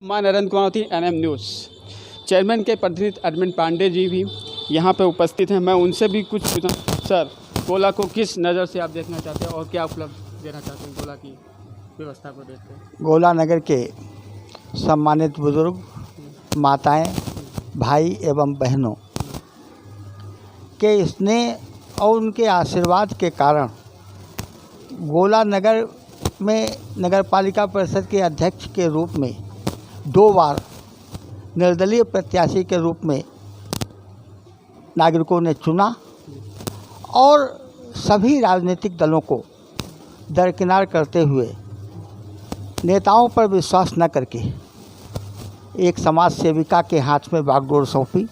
मैं नरेंद्र कुमार थी NM news. Chairman के प्रतिनिधि अरविंद पांडे जी भी यहाँ पे उपस्थित हैं। मैं उनसे भी कुछ पूछा। सर, गोला को किस नज़र से आप देखना चाहते हैं और क्या उपलब्ध देना चाहते हैं गोला की व्यवस्था को देखते हैं? गोला नगर के सम्मानित बुजुर्ग, माताएं, भाई एवं बहनों के स्नेह और उनके आशीर्वाद के कारण गोला नगर में नगर पालिका परिषद के अध्यक्ष के रूप में 2 बार निर्दलीय प्रत्याशी के रूप में नागरिकों ने चुना और सभी राजनीतिक दलों को दरकिनार करते हुए नेताओं पर विश्वास न करके एक समाज सेविका के हाथ में बागडोर सौंपी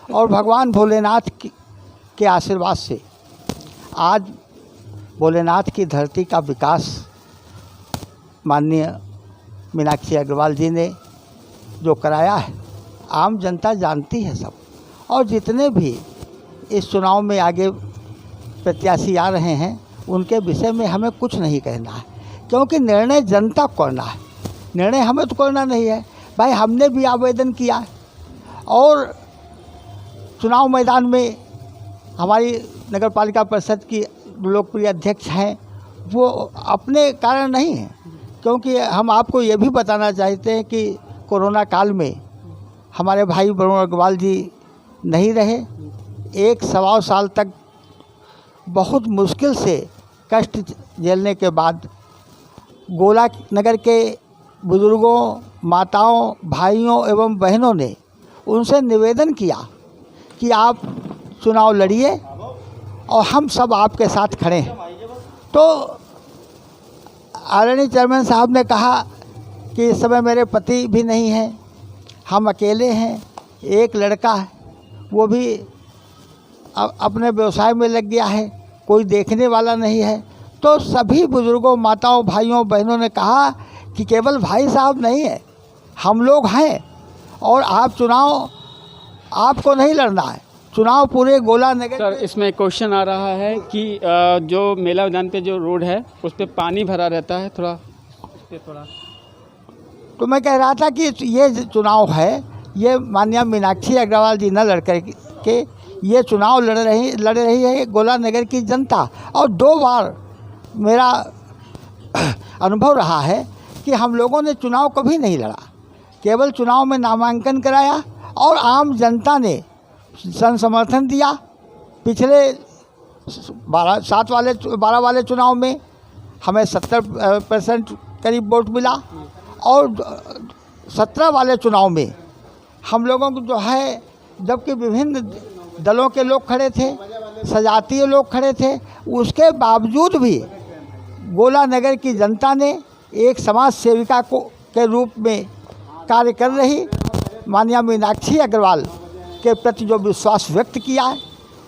और भगवान भोलेनाथ के आशीर्वाद से आज भोलेनाथ की धरती का विकास माननीय मीनाक्षी अग्रवाल जी ने जो कराया है, आम जनता जानती है सब। और जितने भी इस चुनाव में आगे प्रत्याशी आ रहे हैं उनके विषय में हमें कुछ नहीं कहना है, क्योंकि निर्णय जनता को करना है, निर्णय हमें तो करना नहीं है। भाई, हमने भी आवेदन किया है और चुनाव मैदान में हमारी नगर पालिका परिषद की लोकप्रिय अध्यक्ष हैं, वो अपने कारण नहीं हैं, क्योंकि हम आपको ये भी बताना चाहते हैं कि कोरोना काल में हमारे भाई वरुण अग्रवाल जी नहीं रहे। 1 साल तक बहुत मुश्किल से कष्ट झेलने के बाद गोला नगर के बुजुर्गों, माताओं, भाइयों एवं बहनों ने उनसे निवेदन किया कि आप चुनाव लड़िए और हम सब आपके साथ खड़े हैं। तो आदरणीय चेयरमैन साहब ने कहा कि इस समय मेरे पति भी नहीं हैं, हम अकेले हैं, एक लड़का है वो भी अपने व्यवसाय में लग गया है, कोई देखने वाला नहीं है। तो सभी बुजुर्गों, माताओं, भाइयों, बहनों ने कहा कि केवल भाई साहब नहीं है, हम लोग हैं और आप चुनाव आपको नहीं लड़ना है, चुनाव पूरे गोला नगर। सर, इसमें क्वेश्चन आ रहा है कि जो मेला मैदान पे जो रोड है उस पर पानी भरा रहता है, थोड़ा तो मैं कह रहा था कि ये चुनाव है, ये माननीय मीनाक्षी अग्रवाल जी न लड़ कर के ये चुनाव लड़ रही है गोला नगर की जनता। और 2 बार मेरा अनुभव रहा है कि हम लोगों ने चुनाव कभी नहीं लड़ा, केवल चुनाव में नामांकन कराया और आम जनता ने समर्थन दिया। पिछले 12 वाले चुनाव में हमें 70% करीब वोट मिला और 17 वाले चुनाव में हम लोगों को जो है, जबकि विभिन्न दलों के लोग खड़े थे, सजातीय लोग खड़े थे, उसके बावजूद भी गोला नगर की जनता ने एक समाज सेविका के रूप में कार्य कर रही माननीय मीनाक्षी अग्रवाल के प्रति जो विश्वास व्यक्त किया है,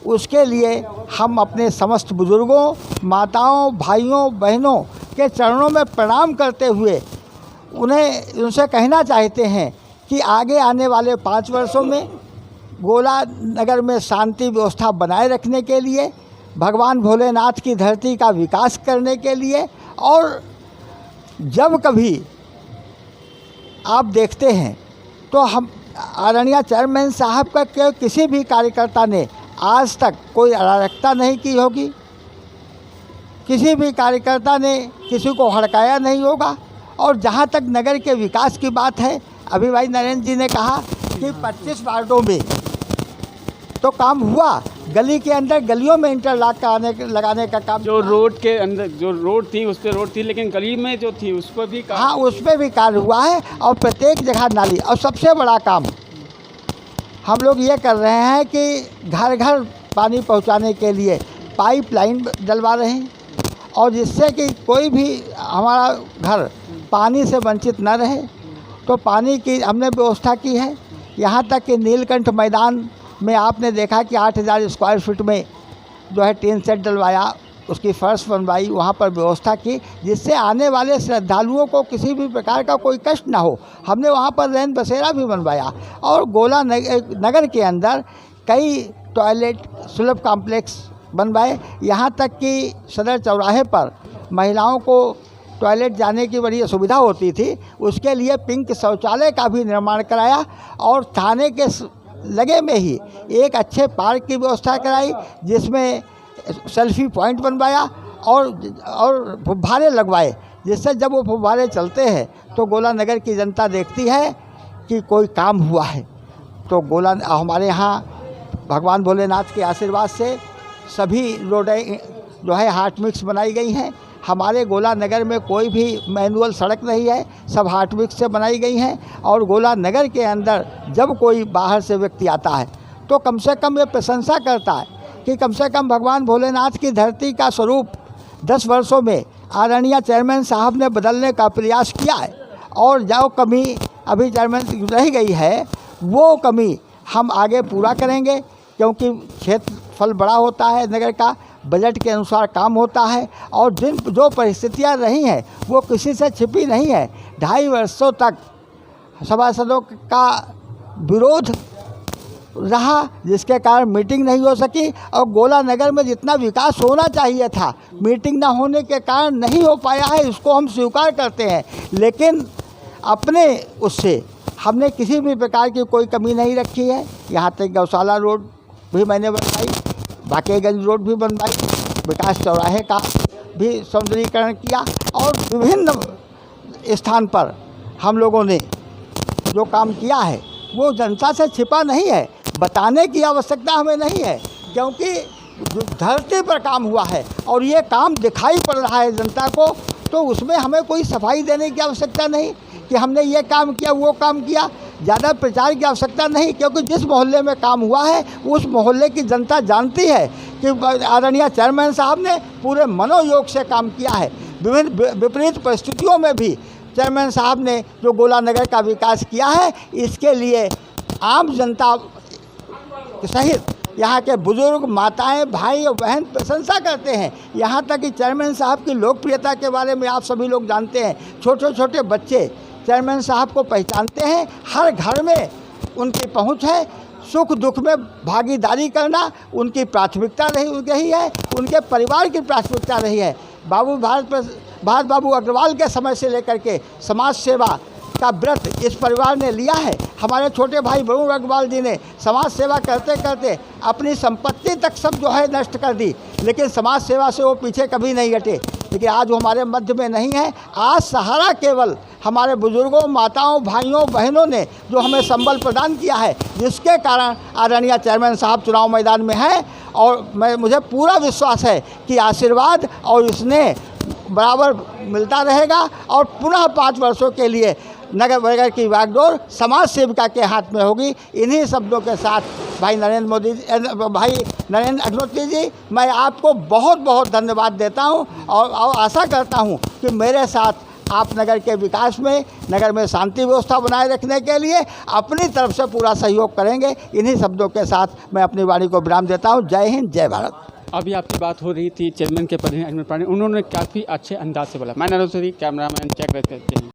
उसके लिए हम अपने समस्त बुजुर्गों, माताओं, भाइयों, बहनों के चरणों में प्रणाम करते हुए उनसे कहना चाहते हैं कि आगे आने वाले 5 वर्षों में गोला नगर में शांति व्यवस्था बनाए रखने के लिए, भगवान भोलेनाथ की धरती का विकास करने के लिए, और जब कभी आप देखते हैं तो हम आदरणीय चेयरमैन साहब का किसी भी कार्यकर्ता ने आज तक कोई अराजकता नहीं की होगी, किसी भी कार्यकर्ता ने किसी को हड़काया नहीं होगा। और जहाँ तक नगर के विकास की बात है, अभी भाई नरेंद्र जी ने कहा कि 25 वार्डों में तो काम हुआ, गली के अंदर गलियों में इंटरलॉक लगाने का काम, जो रोड के अंदर जो रोड थी उस पर रोड थी, लेकिन गली में जो थी उस पर भी हाँ, उस पर भी कार्य हुआ है और प्रत्येक जगह नाली। और सबसे बड़ा काम हम लोग ये कर रहे हैं कि घर घर पानी पहुंचाने के लिए पाइपलाइन डलवा रहे हैं, और जिससे कि कोई भी हमारा घर पानी से वंचित न रहे। तो पानी की हमने व्यवस्था की है। यहाँ तक कि नीलकंठ मैदान में आपने देखा कि 8000 स्क्वायर फीट में जो है टीन सेट डलवाया, उसकी फर्श बनवाई, वहाँ पर व्यवस्था की, जिससे आने वाले श्रद्धालुओं को किसी भी प्रकार का कोई कष्ट ना हो। हमने वहाँ पर रैन बसेरा भी बनवाया और गोला नगर के अंदर कई टॉयलेट सुलभ कॉम्प्लेक्स बनवाए। यहाँ तक कि सदर चौराहे पर महिलाओं को टॉयलेट जाने की बड़ी असुविधा होती थी, उसके लिए पिंक शौचालय का भी निर्माण कराया और थाने के लगे में ही एक अच्छे पार्क की व्यवस्था कराई, जिसमें सेल्फी पॉइंट बनवाया और फुब्बारे लगवाए, जिससे जब वो फुब्बारे चलते हैं तो गोला नगर की जनता देखती है कि कोई काम हुआ है। तो गोला हमारे यहाँ भगवान भोलेनाथ के आशीर्वाद से सभी रोडें जो है हाट मिक्स बनाई गई हैं। हमारे गोला नगर में कोई भी मैनुअल सड़क नहीं है, सब हाट मिक्स से बनाई गई हैं। और गोला नगर के अंदर जब कोई बाहर से व्यक्ति आता है तो कम से कम ये प्रशंसा करता है कि कम से कम भगवान भोलेनाथ की धरती का स्वरूप 10 वर्षों में आदरणीय चेयरमैन साहब ने बदलने का प्रयास किया है। और जो कमी अभी चेयरमैन रह गई है वो कमी हम आगे पूरा करेंगे, क्योंकि क्षेत्रफल बड़ा होता है नगर का, बजट के अनुसार काम होता है और जो परिस्थितियां रही हैं वो किसी से छिपी नहीं है। 2.5 वर्षों तक सभासदों का विरोध रहा, जिसके कारण मीटिंग नहीं हो सकी और गोला नगर में जितना विकास होना चाहिए था मीटिंग ना होने के कारण नहीं हो पाया है, इसको हम स्वीकार करते हैं। लेकिन अपने उससे हमने किसी भी प्रकार की कोई कमी नहीं रखी है। यहाँ तक गौशाला रोड भी मैंने बनवाई, बाकेगंज रोड भी बनवाई, विकास चौराहे का भी सौंदर्यीकरण किया और विभिन्न स्थान पर हम लोगों ने जो काम किया है वो जनता से छिपा नहीं है। बताने की आवश्यकता हमें नहीं है, क्योंकि धरती पर काम हुआ है और ये काम दिखाई पड़ रहा है जनता को, तो उसमें हमें कोई सफाई देने की आवश्यकता नहीं कि हमने ये काम किया वो काम किया। ज़्यादा प्रचार की आवश्यकता नहीं, क्योंकि जिस मोहल्ले में काम हुआ है उस मोहल्ले की जनता जानती है कि आदरणीय चेयरमैन साहब ने पूरे मनोयोग से काम किया है। विभिन्न विपरीत परिस्थितियों में भी चेयरमैन साहब ने जो गोला नगर का विकास किया है, इसके लिए आम जनता सहित यहाँ के बुजुर्ग, माताएं, भाई और बहन प्रशंसा करते हैं। यहाँ तक कि चेयरमैन साहब की लोकप्रियता के बारे में आप सभी लोग जानते हैं। छोटे छोटे बच्चे चेयरमैन साहब को पहचानते हैं, हर घर में उनकी पहुँच है। सुख दुख में भागीदारी करना उनकी प्राथमिकता रही है, उनके परिवार की प्राथमिकता रही है। भारत बाबू अग्रवाल के समय से लेकर के समाज सेवा का व्रत इस परिवार ने लिया है। हमारे छोटे भाई वरुण अग्रवाल जी ने समाज सेवा करते करते अपनी संपत्ति तक सब जो है नष्ट कर दी, लेकिन समाज सेवा से वो पीछे कभी नहीं हटे। लेकिन आज वो हमारे मध्य में नहीं है। आज सहारा केवल हमारे बुजुर्गों, माताओं, भाइयों, बहनों ने जो हमें संबल प्रदान किया है, जिसके कारण आदरणीय चेयरमैन साहब चुनाव मैदान में हैं। और मुझे पूरा विश्वास है कि आशीर्वाद और इसने बराबर मिलता रहेगा और पुनः 5 वर्षों के लिए नगर की बागडोर समाज सेविका के हाथ में होगी। इन्हीं शब्दों के साथ भाई नरेंद्र अग्निहोत्री जी, मैं आपको बहुत बहुत धन्यवाद देता हूं और आशा करता हूं कि मेरे साथ आप नगर के विकास में, नगर में शांति व्यवस्था बनाए रखने के लिए अपनी तरफ से पूरा सहयोग करेंगे। इन्हीं शब्दों के साथ मैं अपनी वाणी को विराम देता हूं। जय हिंद, जय भारत। अभी आपकी बात हो रही थी चेयरमैन के पद, उन्होंने काफ़ी अच्छे अंदाज से बोला। मैं नरेंद्र कैमरामैन चेक करते हैं।